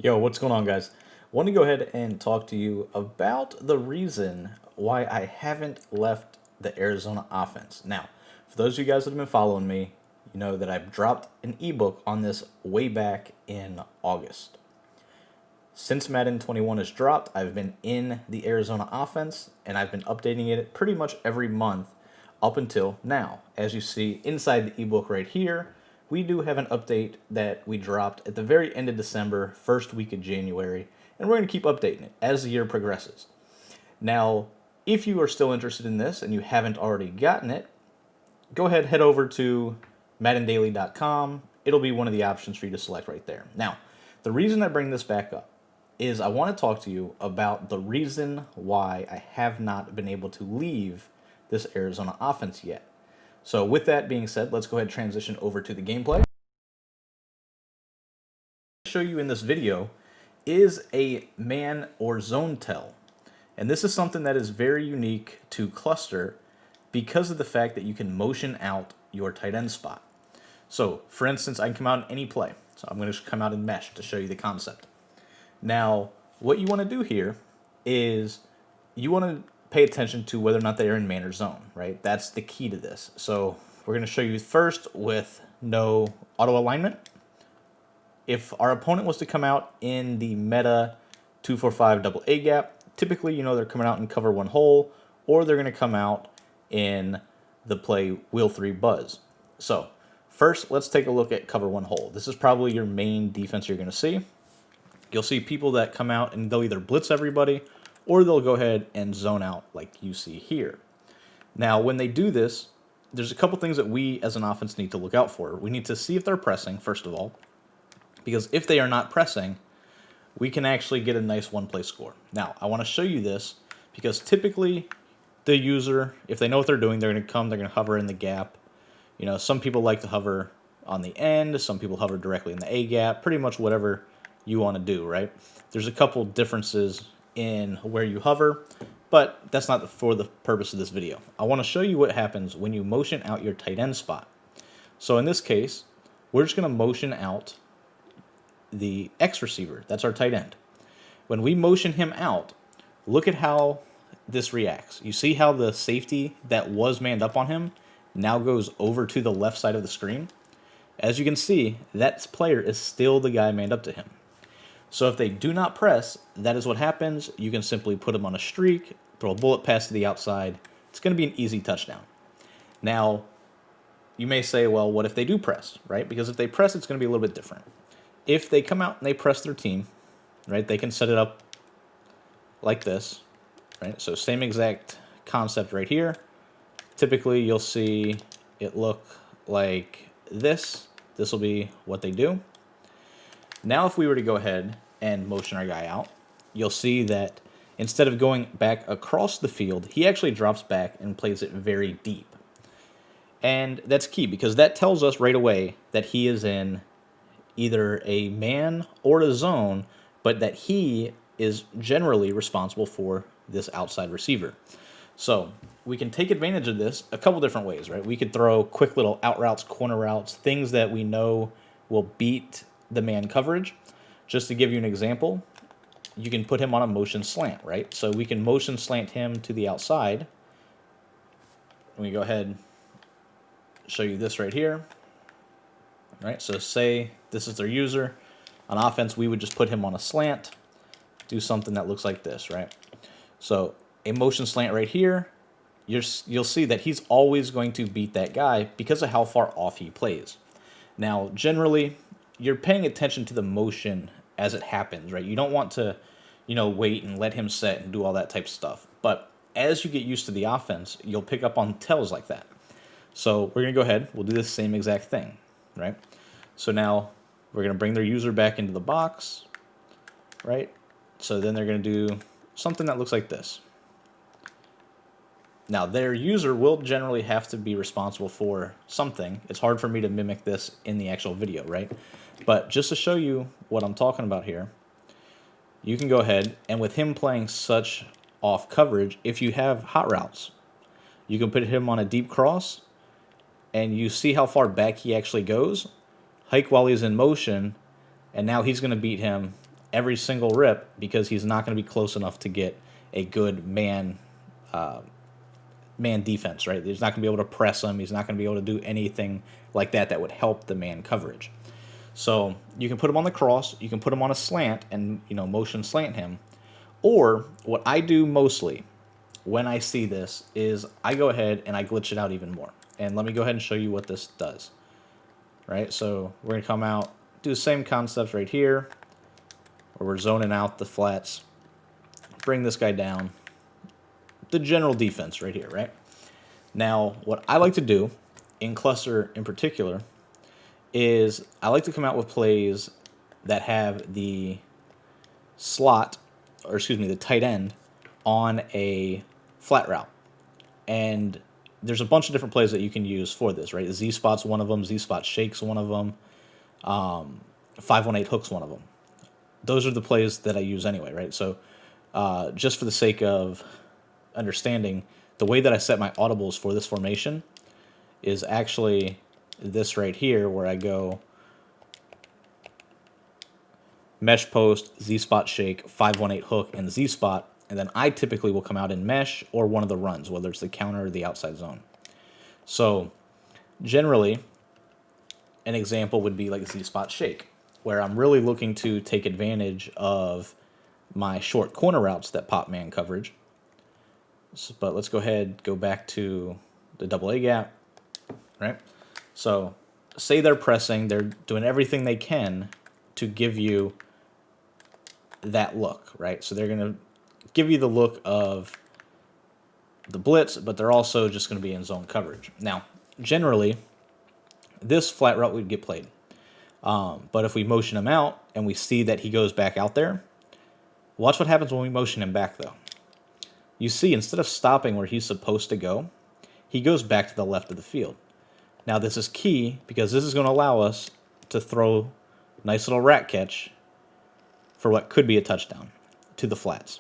Yo, what's going on, guys? Want to go ahead and talk to you about the reason why I haven't left the Arizona offense. Now, for those of you guys that have been following me, you know that I've dropped an ebook on this way back in August. Since Madden 21 has dropped, I've been in the Arizona offense and I've been updating it pretty much every month up until now. As you see inside the ebook right here, we do have an update that we dropped at the very end of December, first week of January, and we're going to keep updating it as the year progresses. Now, if you are still interested in this and you haven't already gotten it, go ahead, head over to maddendaily.com. It'll be one of the options for you to select right there. Now, the reason I bring this back up is I want to talk to you about the reason why I have not been able to leave this Arizona offense yet. So with that being said, let's go ahead and transition over to the gameplay. Show you in this video is a man or zone tell. And this is something that is very unique to cluster because of the fact that you can motion out your tight end spot. So for instance, I can come out in any play. So I'm going to come out in mesh to show you the concept. Now, what you want to do here is you want to pay attention to whether or not they are in man or zone, right? That's the key to this. So we're going to show you first with no auto alignment. If our opponent was to come out in the meta 2-4-5 double A gap, typically, you know, they're coming out and cover one hole, or they're going to come out in the play wheel 3 buzz. So first, let's take a look at cover one hole. This is probably your main defense you're going to see. You'll see people that come out and they'll either blitz everybody or they'll go ahead and zone out like you see here. Now, when they do this, there's a couple things that we as an offense need to look out for. We need to see if they're pressing, first of all, because if they are not pressing, we can actually get a nice one-play score. Now, I want to show you this because typically the user, if they know what they're doing, they're going to come, they're going to hover in the gap. You know, some people like to hover on the end, some people hover directly in the A gap, pretty much whatever you want to do, right? There's a couple differences in where you hover, but that's not for the purpose of this video. I want to show you what happens when you motion out your tight end spot. So in this case, we're just going to motion out the X receiver. That's our tight end. When we motion him out, look at how this reacts. You see how the safety that was manned up on him now goes over to the left side of the screen? As you can see, that player is still the guy manned up to him. So if they do not press, that is what happens. You can simply put them on a streak, throw a bullet pass to the outside. It's going to be an easy touchdown. Now, you may say, well, what if they do press, right? Because if they press, it's going to be a little bit different. If they come out and they press their team, right, they can set it up like this, right? So same exact concept right here. Typically, you'll see it look like this. This will be what they do. Now, if we were to go ahead and motion our guy out, you'll see that instead of going back across the field, he actually drops back and plays it very deep. And that's key because that tells us right away that he is in either a man or a zone, but that he is generally responsible for this outside receiver. So we can take advantage of this a couple different ways, right? We could throw quick little out routes, corner routes, things that we know will beat the man coverage. Just to give you an example, you can put him on a motion slant, right? So we can motion slant him to the outside. Let me go ahead and show you this right here. All right, so say this is their user. On offense, we would just put him on a slant, do something that looks like this, right? So a motion slant right here, you'll see that he's always going to beat that guy because of how far off he plays. Now, generally, you're paying attention to the motion as it happens, right? You don't want to, wait and let him set and do all that type of stuff. But as you get used to the offense, you'll pick up on tells like that. So we're going to go ahead. We'll do the same exact thing, right? So now we're going to bring their user back into the box, right? So then they're going to do something that looks like this. Now, their user will generally have to be responsible for something. It's hard for me to mimic this in the actual video, right? But just to show you what I'm talking about here, you can go ahead, and with him playing such off coverage, if you have hot routes, you can put him on a deep cross, and you see how far back he actually goes. Hike while he's in motion, and now he's going to beat him every single rip because he's not going to be close enough to get a good man defense, right? He's not going to be able to press him. He's not going to be able to do anything like that that would help the man coverage. So you can put him on the cross, you can put him on a slant and, motion slant him. Or what I do mostly when I see this is I go ahead and I glitch it out even more. And let me go ahead and show you what this does. Right? So we're going to come out, do the same concepts right here, where we're zoning out the flats, bring this guy down. The general defense right here, right? Now, what I like to do, in cluster in particular, is I like to come out with plays that have the slot, or excuse me, the tight end on a flat route. And there's a bunch of different plays that you can use for this, right? Z-spot's one of them, Z-spot shake's one of them, 518 hook's one of them. Those are the plays that I use anyway, right? So just for the sake of understanding, the way that I set my audibles for this formation is actually this right here, where I go mesh post, Z-spot shake, 518 hook, and Z-spot, and then I typically will come out in mesh or one of the runs, whether it's the counter or the outside zone. So generally, an example would be like Z-spot shake, where I'm really looking to take advantage of my short corner routes that pop man coverage. So, but let's go ahead, go back to the double A gap, right? So say they're pressing, they're doing everything they can to give you that look, right? So they're going to give you the look of the blitz, but they're also just going to be in zone coverage. Now, generally, this flat route would get played. But if we motion him out and we see that he goes back out there, watch what happens when we motion him back, though. You see, instead of stopping where he's supposed to go, he goes back to the left of the field. Now, this is key because this is going to allow us to throw a nice little rat catch for what could be a touchdown to the flats.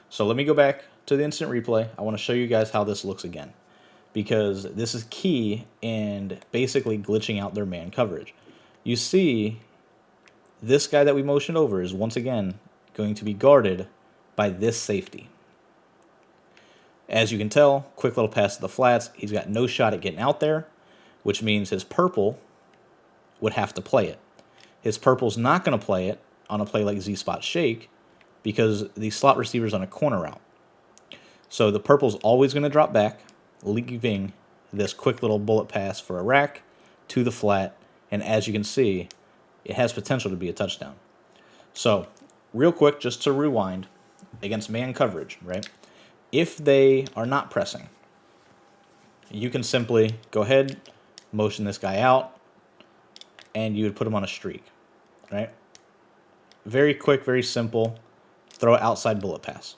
So let me go back to the instant replay. I want to show you guys how this looks again, because this is key in basically glitching out their man coverage. You see, this guy that we motioned over is once again going to be guarded by this safety. As you can tell, quick little pass to the flats. He's got no shot at getting out there, which means his purple would have to play it. His purple's not going to play it on a play like Z-spot shake because the slot receiver's on a corner route. So the purple's always going to drop back, leaving this quick little bullet pass for a rack to the flat, and as you can see, it has potential to be a touchdown. So, real quick, just to rewind, against man coverage, right? If they are not pressing, you can simply go ahead, motion this guy out, and you would put him on a streak, right? Very quick, very simple, throw an outside bullet pass.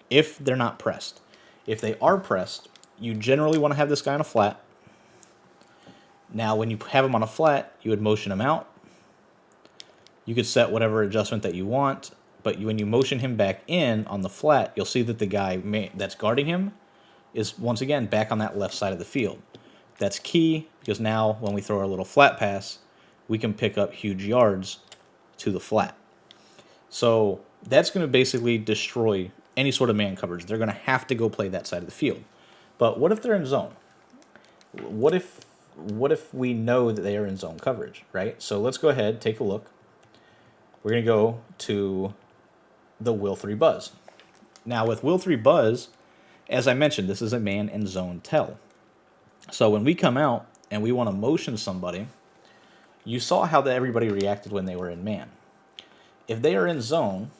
If they're not pressed. If they are pressed, you generally want to have this guy on a flat. Now, when you have him on a flat, you would motion him out. You could set whatever adjustment that you want, but when you motion him back in on the flat, you'll see that the guy that's guarding him is, once again, back on that left side of the field. That's key, because now when we throw our little flat pass, we can pick up huge yards to the flat. So that's going to basically destroy any sort of man coverage. They're going to have to go play that side of the field. But what if they're in zone? What if we know that they are in zone coverage, right? So let's go ahead, take a look. We're going to go to the Will 3 Buzz. Now with Will 3 Buzz, as I mentioned, this is a man in zone tell. So when we come out and we want to motion somebody, you saw how everybody reacted when they were in man. If they are in zone,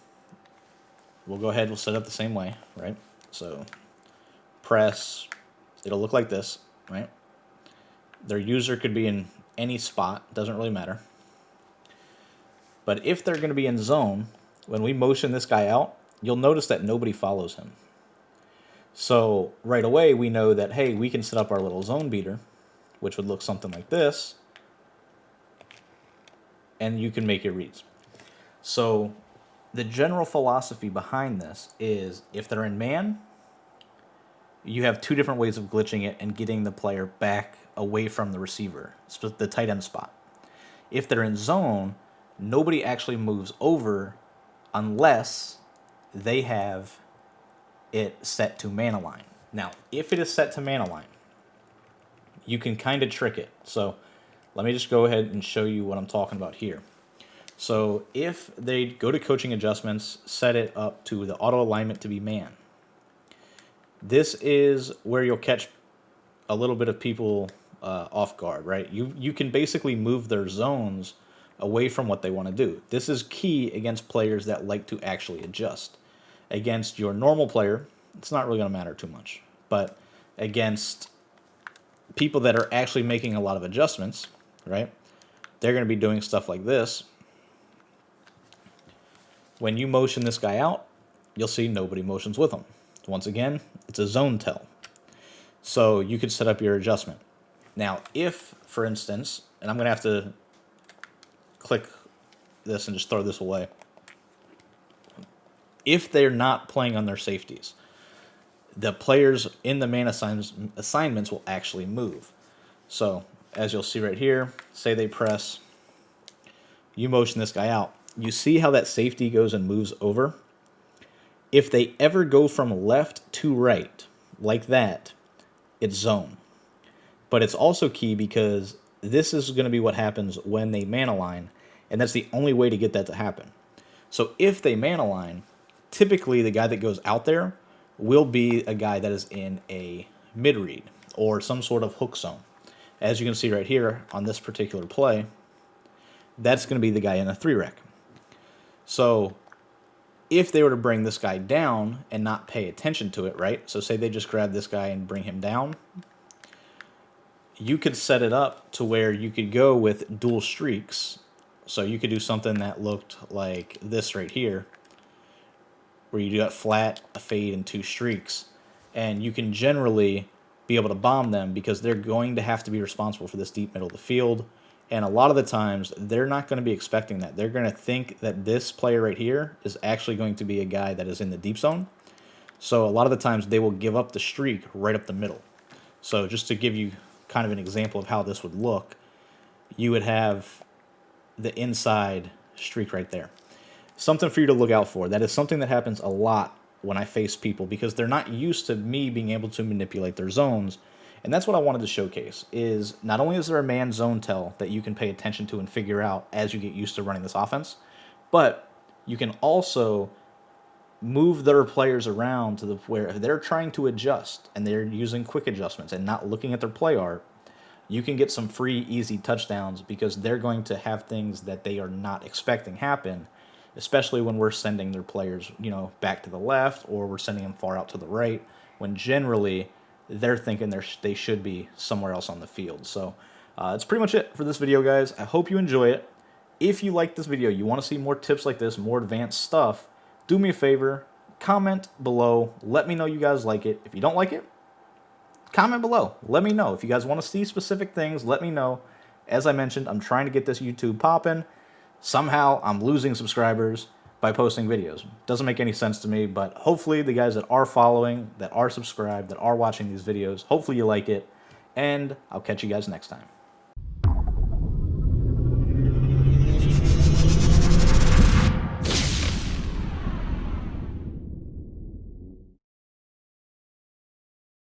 we'll go ahead, we'll set it up the same way, right? So press, it'll look like this, right? Their user could be in any spot, doesn't really matter. But if they're going to be in zone, when we motion this guy out, you'll notice that nobody follows him. So right away we know that, hey, we can set up our little zone beater, which would look something like this, and you can make your reads. So the general philosophy behind this is if they're in man, you have two different ways of glitching it and getting the player back away from the receiver, the tight end spot. If they're in zone, nobody actually moves over unless they have it set to mana line. Now, if it is set to mana line, you can kind of trick it. So let me just go ahead and show you what I'm talking about here. So if they go to coaching adjustments, set it up to the auto alignment to be man. This is where you'll catch a little bit of people off guard, right? You can basically move their zones away from what they want to do. This is key against players that like to actually adjust. Against your normal player, it's not really going to matter too much. But against people that are actually making a lot of adjustments, right? They're going to be doing stuff like this. When you motion this guy out, you'll see nobody motions with him. Once again, it's a zone tell. So you could set up your adjustment. Now, if, for instance, and I'm going to have to click this and just throw this away. If they're not playing on their safeties, the players in the man assignments will actually move. So, as you'll see right here, say they press, you motion this guy out. You see how that safety goes and moves over? If they ever go from left to right, like that, it's zone. But it's also key because this is going to be what happens when they man align, and that's the only way to get that to happen. So if they man align, typically the guy that goes out there will be a guy that is in a mid read or some sort of hook zone. As you can see right here on this particular play, that's going to be the guy in a 3-rec. So if they were to bring this guy down and not pay attention to it, right? So say they just grab this guy and bring him down, you could set it up to where you could go with dual streaks. So you could do something that looked like this right here, where you do a flat, a fade, and 2 streaks. And you can generally be able to bomb them because they're going to have to be responsible for this deep middle of the field. And a lot of the times, they're not going to be expecting that. They're going to think that this player right here is actually going to be a guy that is in the deep zone. So a lot of the times, they will give up the streak right up the middle. So just to give you kind of an example of how this would look, you would have the inside streak right there. Something for you to look out for. That is something that happens a lot when I face people because they're not used to me being able to manipulate their zones. And that's what I wanted to showcase, is not only is there a man zone tell that you can pay attention to and figure out as you get used to running this offense, but you can also move their players around to the where they're trying to adjust and they're using quick adjustments and not looking at their play art. You can get some free, easy touchdowns because they're going to have things that they are not expecting happen, especially when we're sending their players, back to the left or we're sending them far out to the right, when generally they're thinking they should be somewhere else on the field. So that's pretty much it for this video, guys. I hope you enjoy it. If you like this video, you want to see more tips like this, more advanced stuff, do me a favor, comment below. Let me know you guys like it. If you don't like it, comment below. Let me know. If you guys want to see specific things, let me know. As I mentioned, I'm trying to get this YouTube popping. Somehow, I'm losing subscribers by posting videos. Doesn't make any sense to me, but hopefully the guys that are following, that are subscribed, that are watching these videos, hopefully you like it, and I'll catch you guys next time.